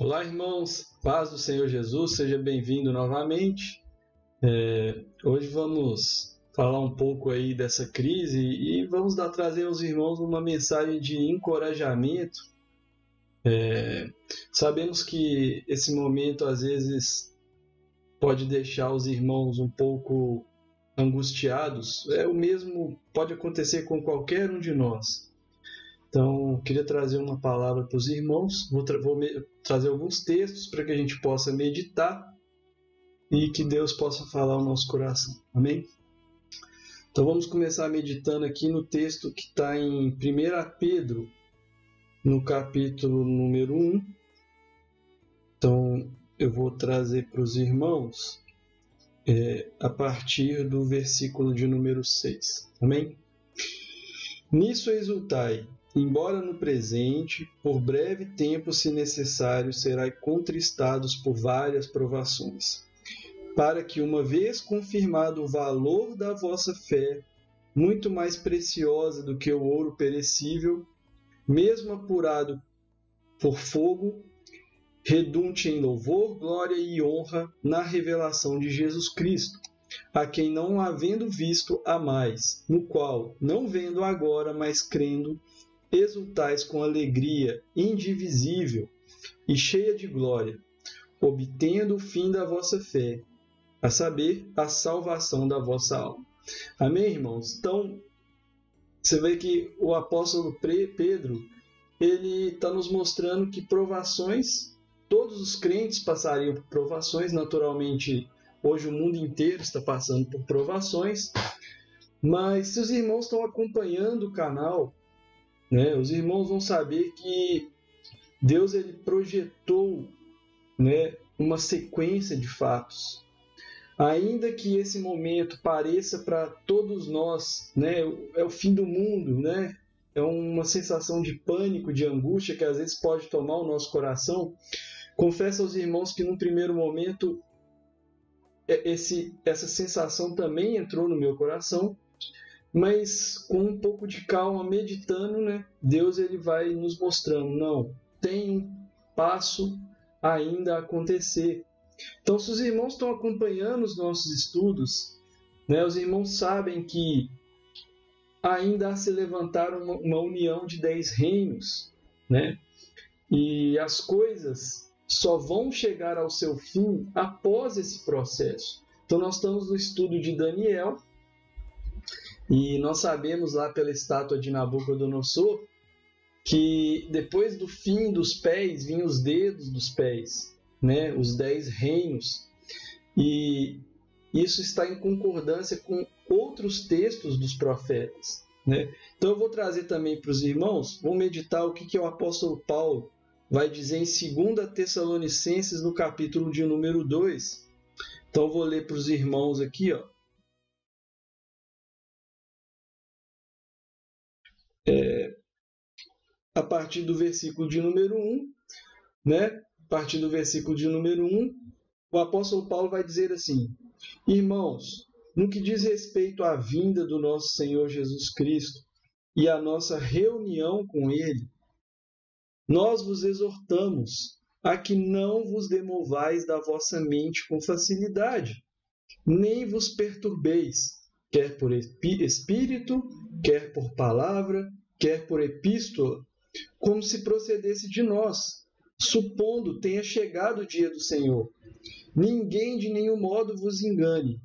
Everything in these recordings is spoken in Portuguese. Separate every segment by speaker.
Speaker 1: Olá, irmãos, paz do Senhor Jesus, seja bem-vindo novamente. Hoje vamos falar um pouco aí dessa crise e vamos trazer aos irmãos uma mensagem de encorajamento. Sabemos que esse momento às vezes pode deixar os irmãos um pouco angustiados. O mesmo pode acontecer com qualquer um de nós. Então, queria trazer uma palavra para os irmãos. Vou trazer alguns textos para que a gente possa meditar e que Deus possa falar ao nosso coração. Amém? Então, vamos começar meditando aqui no texto que está em 1 Pedro, no capítulo número 1. Então, eu vou trazer para os irmãos a partir do versículo de número 6. Amém? Nisso exultai, embora no presente, por breve tempo, se necessário, serai contristados por várias provações, para que, uma vez confirmado o valor da vossa fé, muito mais preciosa do que o ouro perecível, mesmo apurado por fogo, redunde em louvor, glória e honra na revelação de Jesus Cristo, a quem não havendo visto amais, no qual, não vendo agora, mas crendo, exultais com alegria indivisível e cheia de glória, obtendo o fim da vossa fé, a saber, a salvação da vossa alma. Amém, irmãos? Então, você vê que o apóstolo Pedro, ele está nos mostrando que provações, todos os crentes passariam por provações, naturalmente, hoje o mundo inteiro está passando por provações, mas se os irmãos estão acompanhando o canal, os irmãos vão saber que Deus ele projetou uma sequência de fatos. Ainda que esse momento pareça para todos nós, é o fim do mundo, é uma sensação de pânico, de angústia que às vezes pode tomar o nosso coração. Confesso aos irmãos que num primeiro momento essa sensação também entrou no meu coração, mas com um pouco de calma, meditando, Deus ele vai nos mostrando, não, tem um passo ainda a acontecer. Então, se os irmãos estão acompanhando os nossos estudos, os irmãos sabem que ainda há se levantar uma união de 10 reinos, e as coisas só vão chegar ao seu fim após esse processo. Então, nós estamos no estudo de Daniel, e nós sabemos lá pela estátua de Nabucodonosor que depois do fim dos pés vinham os dedos dos pés, os 10 reinos. E isso está em concordância com outros textos dos profetas. Então eu vou trazer também para os irmãos, vamos meditar o que o apóstolo Paulo vai dizer em 2 Tessalonicenses, no capítulo de número 2. Então eu vou ler para os irmãos aqui, a partir do versículo de número 1, a partir do versículo de número 1, o apóstolo Paulo vai dizer assim: irmãos, no que diz respeito à vinda do nosso Senhor Jesus Cristo e à nossa reunião com Ele, nós vos exortamos a que não vos demovais da vossa mente com facilidade, nem vos perturbeis, quer por espírito, quer por palavra, quer por epístola, como se procedesse de nós, supondo tenha chegado o dia do Senhor. Ninguém de nenhum modo vos engane,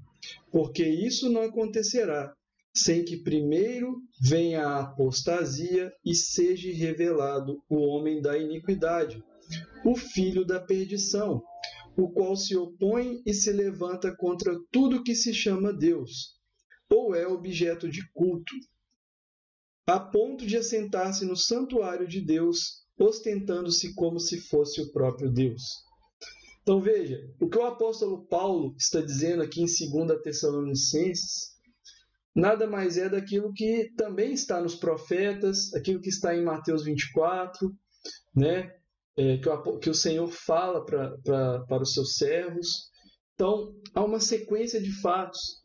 Speaker 1: porque isso não acontecerá, sem que primeiro venha a apostasia e seja revelado o homem da iniquidade, o filho da perdição, o qual se opõe e se levanta contra tudo que se chama Deus, ou é objeto de culto, a ponto de assentar-se no santuário de Deus, ostentando-se como se fosse o próprio Deus. Então veja, o que o apóstolo Paulo está dizendo aqui em 2 Tessalonicenses, nada mais é daquilo que também está nos profetas, aquilo que está em Mateus 24, que o Senhor fala para os seus servos. Então, há uma sequência de fatos.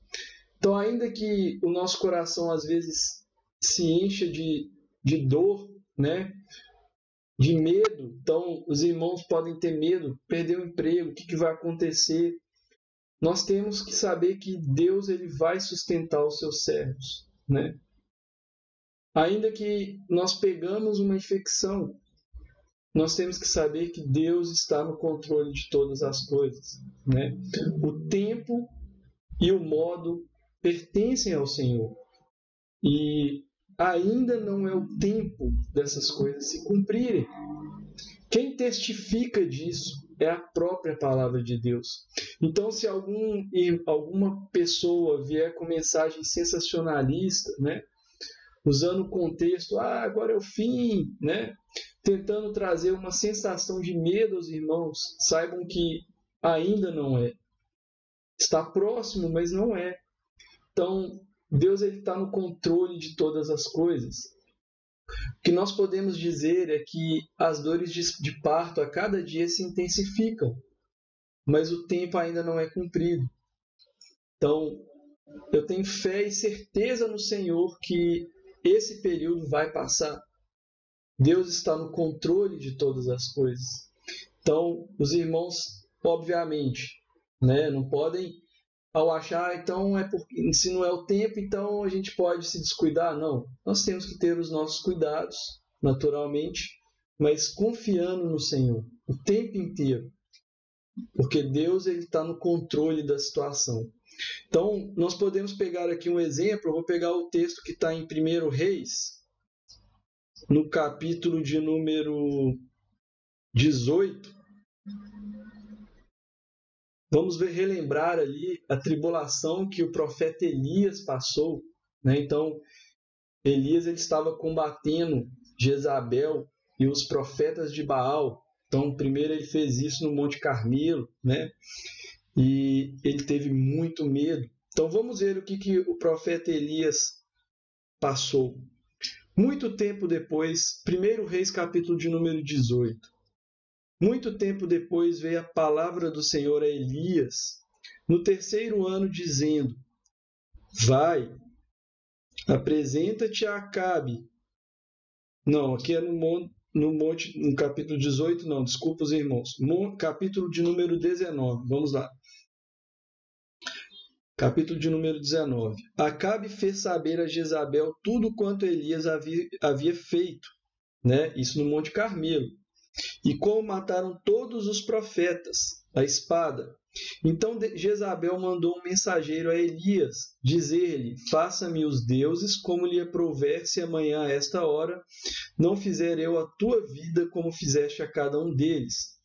Speaker 1: Então, ainda que o nosso coração às vezes se encha de dor, de medo. Então, os irmãos podem ter medo, perder o emprego, o que vai acontecer. Nós temos que saber que Deus ele vai sustentar os seus servos, né? Ainda que nós pegamos uma infecção, nós temos que saber que Deus está no controle de todas as coisas, né? O tempo e o modo pertencem ao Senhor. E ainda não é o tempo dessas coisas se cumprirem. Quem testifica disso é a própria palavra de Deus. Então, se alguma pessoa vier com mensagem sensacionalista, né, usando o contexto, agora é o fim, né, tentando trazer uma sensação de medo aos irmãos, saibam que ainda não é. Está próximo, mas não é. Então, Deus está no controle de todas as coisas. O que nós podemos dizer é que as dores de parto a cada dia se intensificam, mas o tempo ainda não é cumprido. Então, eu tenho fé e certeza no Senhor que esse período vai passar. Deus está no controle de todas as coisas. Então, os irmãos, obviamente, né, não podem, ao achar, então, se não é o tempo, então a gente pode se descuidar. Não, nós temos que ter os nossos cuidados, naturalmente, mas confiando no Senhor o tempo inteiro, porque Deus está no controle da situação. Então, nós podemos pegar aqui um exemplo. Eu vou pegar o texto que está em 1 Reis, no capítulo de número 18. Vamos relembrar ali a tribulação que o profeta Elias passou, né? Então, Elias ele estava combatendo Jezabel e os profetas de Baal. Então, primeiro ele fez isso no Monte Carmelo, né? E ele teve muito medo. Então, vamos ver o que o profeta Elias passou. Muito tempo depois, 1 Reis, capítulo de número 18. Muito tempo depois veio a palavra do Senhor a Elias, no 3º ano, dizendo: Vai, apresenta-te a Acabe. Não, aqui é no capítulo 18, não, desculpa os irmãos. Capítulo de número 19, vamos lá. Capítulo de número 19. Acabe fez saber a Jezabel tudo quanto Elias havia feito, né? Isso no Monte Carmelo. E como mataram todos os profetas, a espada. Então Jezabel mandou um mensageiro a Elias, dizer-lhe: Faça-me os deuses como lhe aprouver, se amanhã a esta hora não fizer eu a tua vida como fizeste a cada um deles.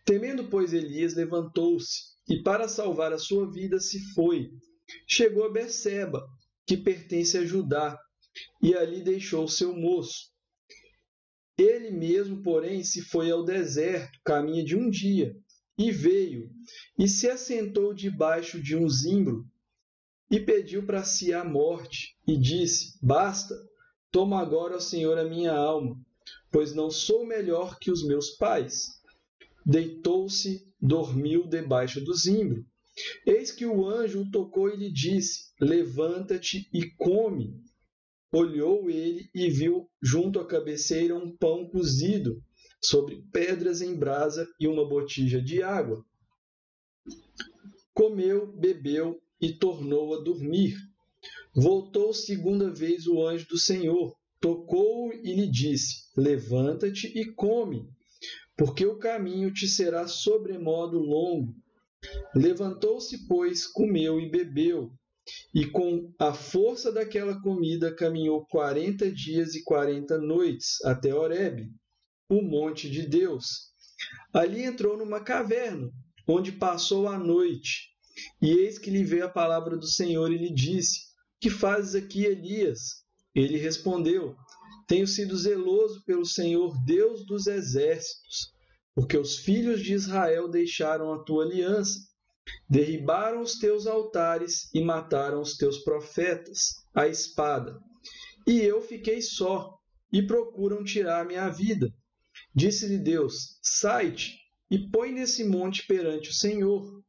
Speaker 1: Temendo, pois, Elias levantou-se e para salvar a sua vida se foi. Chegou a Berseba, que pertence a Judá, e ali deixou seu moço. Ele mesmo, porém, se foi ao deserto, caminho de um dia, e veio, e se assentou debaixo de um zimbro, e pediu para si a morte, e disse: Basta, toma agora, ó Senhor, a minha alma, pois não sou melhor que os meus pais. Deitou-se, dormiu debaixo do zimbro. Eis que o anjo o tocou e lhe disse: Levanta-te e come. Olhou ele e viu junto à cabeceira um pão cozido, sobre pedras em brasa e uma botija de água. Comeu, bebeu e tornou a dormir. Voltou segunda vez o anjo do Senhor, tocou-o e lhe disse: Levanta-te e come, porque o caminho te será sobremodo longo. Levantou-se, pois, comeu e bebeu. E com a força daquela comida caminhou 40 dias e 40 noites até Horebe, o monte de Deus. Ali entrou numa caverna, onde passou a noite. E eis que lhe veio a palavra do Senhor e lhe disse: Que fazes aqui, Elias? Ele respondeu: Tenho sido zeloso pelo Senhor, Deus dos exércitos, porque os filhos de Israel deixaram a tua aliança. Derribaram os teus altares e mataram os teus profetas, a espada. E eu fiquei só, e procuram tirar minha vida. Disse-lhe Deus: Sai-te e põe nesse monte perante o Senhor.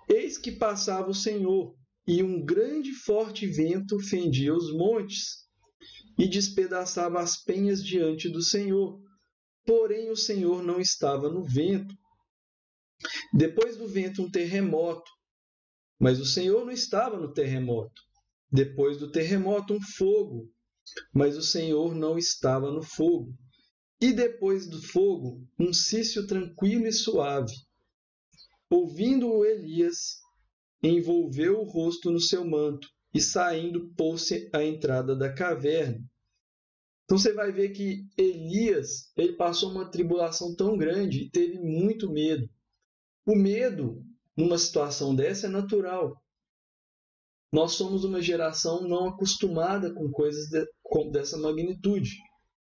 Speaker 1: Eis que passava o Senhor, e um grande e forte vento fendia os montes, e despedaçava as penhas diante do Senhor. porém o Senhor não estava no vento. Depois do vento, um terremoto, mas o Senhor não estava no terremoto. Depois do terremoto, um fogo, mas o Senhor não estava no fogo. E depois do fogo, um cício tranquilo e suave. Ouvindo-o, Elias envolveu o rosto no seu manto e, saindo, pôs-se à entrada da caverna. Então você vai ver que Elias, ele passou uma tribulação tão grande e teve muito medo. O medo, numa situação dessa, é natural. Nós somos uma geração não acostumada com coisas dessa magnitude,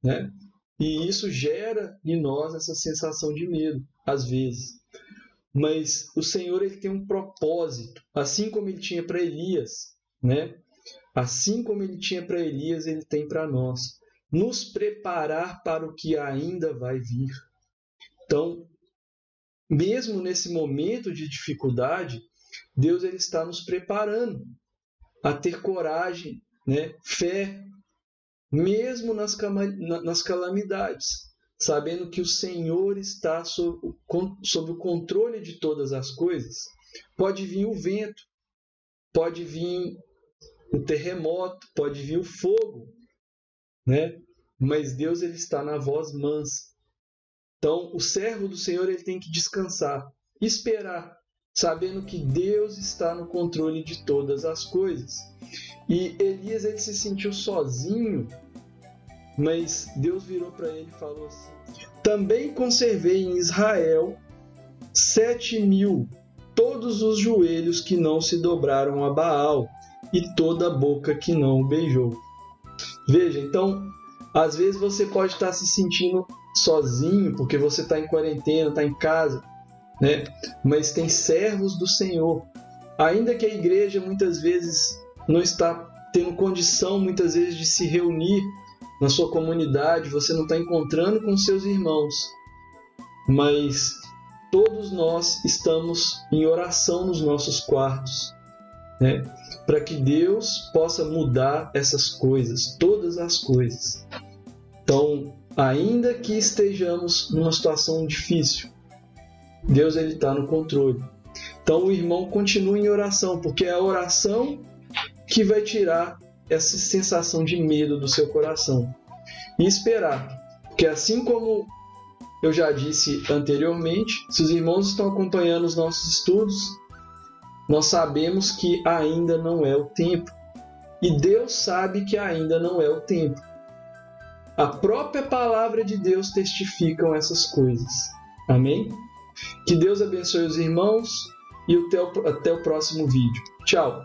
Speaker 1: né? E isso gera em nós essa sensação de medo, às vezes. Mas o Senhor, ele tem um propósito, assim como ele tinha para Elias, né? Assim como ele tinha para Elias, ele tem para nós. Nos preparar para o que ainda vai vir. Então, mesmo nesse momento de dificuldade, Deus, ele está nos preparando a ter coragem, né? Fé, mesmo nas calamidades, sabendo que o Senhor está sob o controle de todas as coisas. Pode vir o vento, pode vir o terremoto, pode vir o fogo, né? Mas Deus, ele está na voz mansa. Então, o servo do Senhor, ele tem que descansar, esperar, sabendo que Deus está no controle de todas as coisas. E Elias, ele se sentiu sozinho, mas Deus virou para ele e falou assim: também conservei em Israel 7.000, todos os joelhos que não se dobraram a Baal e toda a boca que não o beijou. Veja, então, às vezes você pode estar se sentindo sozinho, porque você está em quarentena, está em casa, né? Mas tem servos do Senhor. Ainda que a igreja muitas vezes não está tendo condição, muitas vezes, de se reunir na sua comunidade, você não está encontrando com seus irmãos, mas todos nós estamos em oração nos nossos quartos, né? Para que Deus possa mudar essas coisas, todas as coisas. Então, ainda que estejamos numa situação difícil, Deus, ele está no controle. Então o irmão continua em oração, porque é a oração que vai tirar essa sensação de medo do seu coração. E esperar, porque assim como eu já disse anteriormente, se os irmãos estão acompanhando os nossos estudos, nós sabemos que ainda não é o tempo. E Deus sabe que ainda não é o tempo. A própria palavra de Deus testificam essas coisas. Amém? Que Deus abençoe os irmãos e até o próximo vídeo. Tchau!